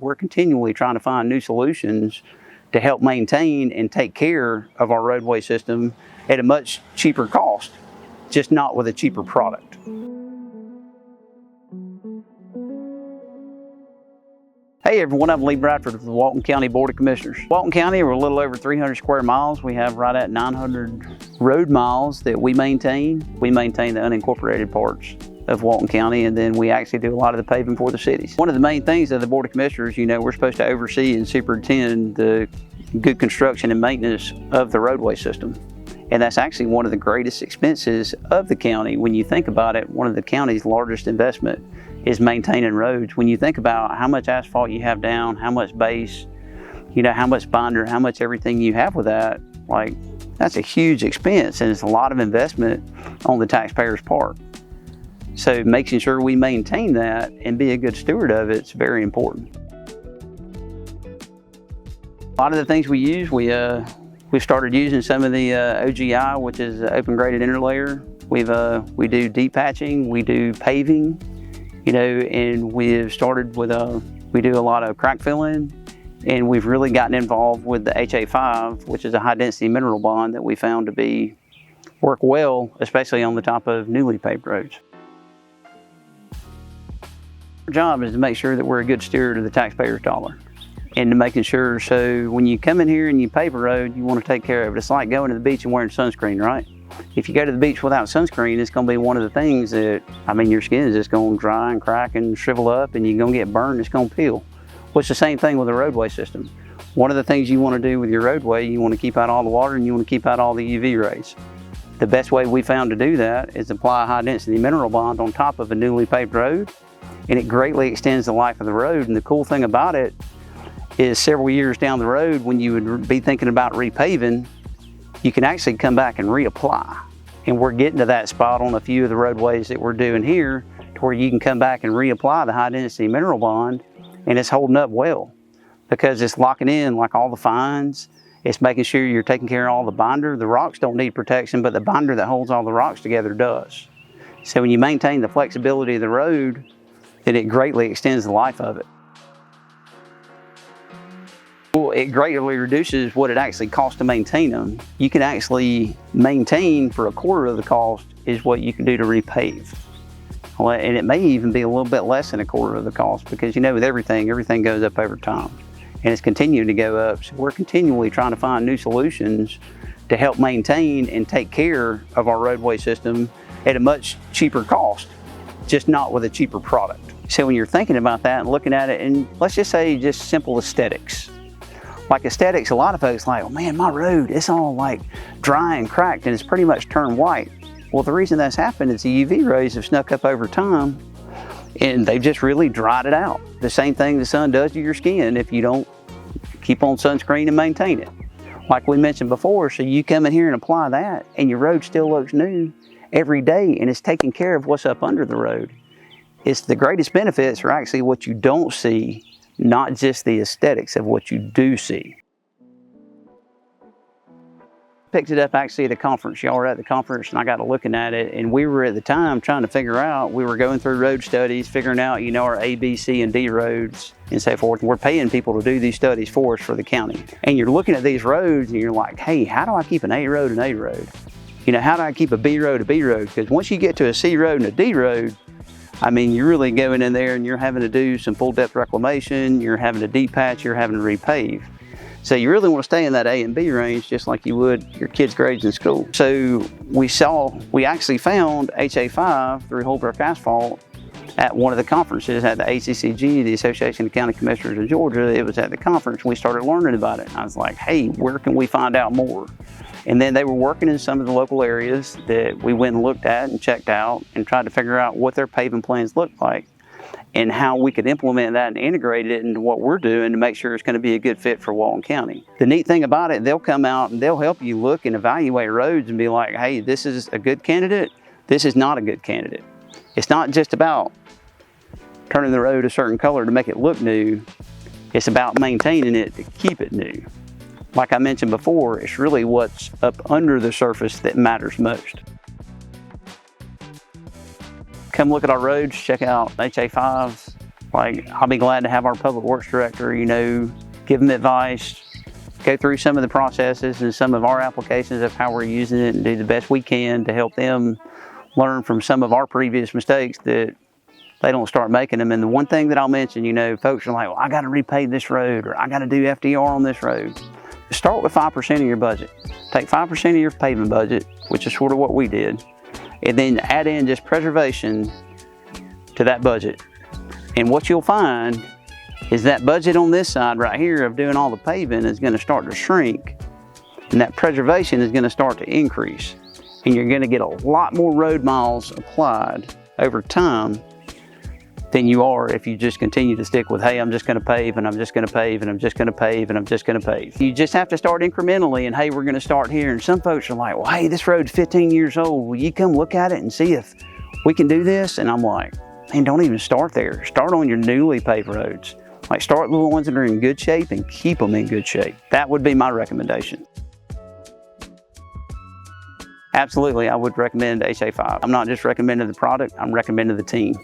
We're continually trying to find new solutions to help maintain and take care of our roadway system at a much cheaper cost, just not with a cheaper product. Hey everyone, I'm Lee Bradford of the Walton County Board of Commissioners. Walton County, we're a little over 300 square miles. We have right at 900 road miles that we maintain. We maintain the unincorporated parts of Walton County, and then we actually do a lot of the paving for the cities. One of the main things of the Board of Commissioners, we're supposed to oversee and superintend the good construction and maintenance of the roadway system. And that's actually one of the greatest expenses of the county. When you think about it, one of the county's largest investment is maintaining roads. When you think about how much asphalt you have down, how much base, how much binder, how much everything you have with that, that's a huge expense, and it's a lot of investment on the taxpayer's part. So making sure we maintain that and be a good steward of it is very important. A lot of the things we use, we've started using some of the OGI, which is open graded interlayer. We do deep patching, we do paving, and we've started with we do a lot of crack filling, and we've really gotten involved with the HA5, which is a high density mineral bond that we found to work well, especially on the top of newly paved roads. Our job is to make sure that we're a good steward of the taxpayer's dollar, and to making sure, so when you come in here and you pave a road, you want to take care of it. It's like going to the beach and wearing sunscreen, right? If you go to the beach without sunscreen, it's going to be one of the things that, your skin is just going to dry and crack and shrivel up, and you're going to get burned and it's going to peel. Well, it's the same thing with the roadway system. One of the things you want to do with your roadway, you want to keep out all the water and you want to keep out all the UV rays. The best way we found to do that is apply a high density mineral bond on top of a newly paved road, and it greatly extends the life of the road. And the cool thing about it is several years down the road, when you would be thinking about repaving, you can actually come back and reapply. And we're getting to that spot on a few of the roadways that we're doing here, to where you can come back and reapply the high density mineral bond, and it's holding up well because it's locking in all the fines. It's making sure you're taking care of all the binder. The rocks don't need protection, but the binder that holds all the rocks together does. So when you maintain the flexibility of the road, then it greatly extends the life of it. Well, it greatly reduces what it actually costs to maintain them. You can actually maintain for a quarter of the cost is what you can do to repave. And it may even be a little bit less than a quarter of the cost, because with everything goes up over time. And it's continuing to go up. So we're continually trying to find new solutions to help maintain and take care of our roadway system at a much cheaper cost, just not with a cheaper product. So when you're thinking about that and looking at it, and let's just say just simple aesthetics. Like aesthetics, a lot of folks oh man, my road, it's all dry and cracked and it's pretty much turned white. Well, the reason that's happened is the UV rays have snuck up over time and they've just really dried it out. The same thing the sun does to your skin if you don't keep on sunscreen and maintain it. Like we mentioned before, so you come in here and apply that and your road still looks new every day, and it's taking care of what's up under the road. It's the greatest benefits are actually what you don't see, not just the aesthetics of what you do see. Picked it up actually at a conference. Y'all were at the conference and I got to looking at it, and we were at the time trying to figure out, we were going through road studies, figuring out, our A, B, C, and D roads and so forth. And we're paying people to do these studies for us for the county. And you're looking at these roads and you're like, hey, how do I keep an A road an A road? How do I keep a B road a B road? Because once you get to a C road and a D road, you're really going in there and you're having to do some full depth reclamation, you're having to deep patch, you're having to repave. So you really want to stay in that A and B range, just like you would your kids' grades in school. So we actually found HA5 through Holbrook Asphalt at one of the conferences at the ACCG, the Association of County Commissioners of Georgia. It was at the conference and we started learning about it. I was like, hey, where can we find out more? And then they were working in some of the local areas that we went and looked at and checked out and tried to figure out what their paving plans looked like and how we could implement that and integrate it into what we're doing to make sure it's going to be a good fit for Walton County. The neat thing about it, they'll come out and they'll help you look and evaluate roads and be like, hey, this is a good candidate, this is not a good candidate. It's not just about turning the road a certain color to make it look new, it's about maintaining it to keep it new. Like I mentioned before, it's really what's up under the surface that matters most. Come look at our roads, check out HA5's Like, I'll be glad to have our public works director, you know, give them advice, go through some of the processes and some of our applications of how we're using it and do the best we can to help them learn from some of our previous mistakes that they don't start making them. And the one thing that I'll mention, you know, folks are like, well, I got to repave this road, or I got to do FDR on this road. Start with 5% of your budget. Take 5% of your paving budget, which is sort of what we did, and then add in just preservation to that budget. And what you'll find is that budget on this side right here of doing all the paving is going to start to shrink, and that preservation is going to start to increase. And you're going to get a lot more road miles applied over time than you are if you just continue to stick with, hey, I'm just going to pave, and I'm just going to pave, and I'm just going to pave, and I'm just going to pave. You just have to start incrementally, and hey, we're going to start here. And some folks are like, well, hey, this road's 15 years old. Will you come look at it and see if we can do this? And I'm like, man, don't even start there. Start on your newly paved roads. Like, start with the ones that are in good shape and keep them in good shape. That would be my recommendation. Absolutely, I would recommend HA5. I'm not just recommending the product, I'm recommending the team.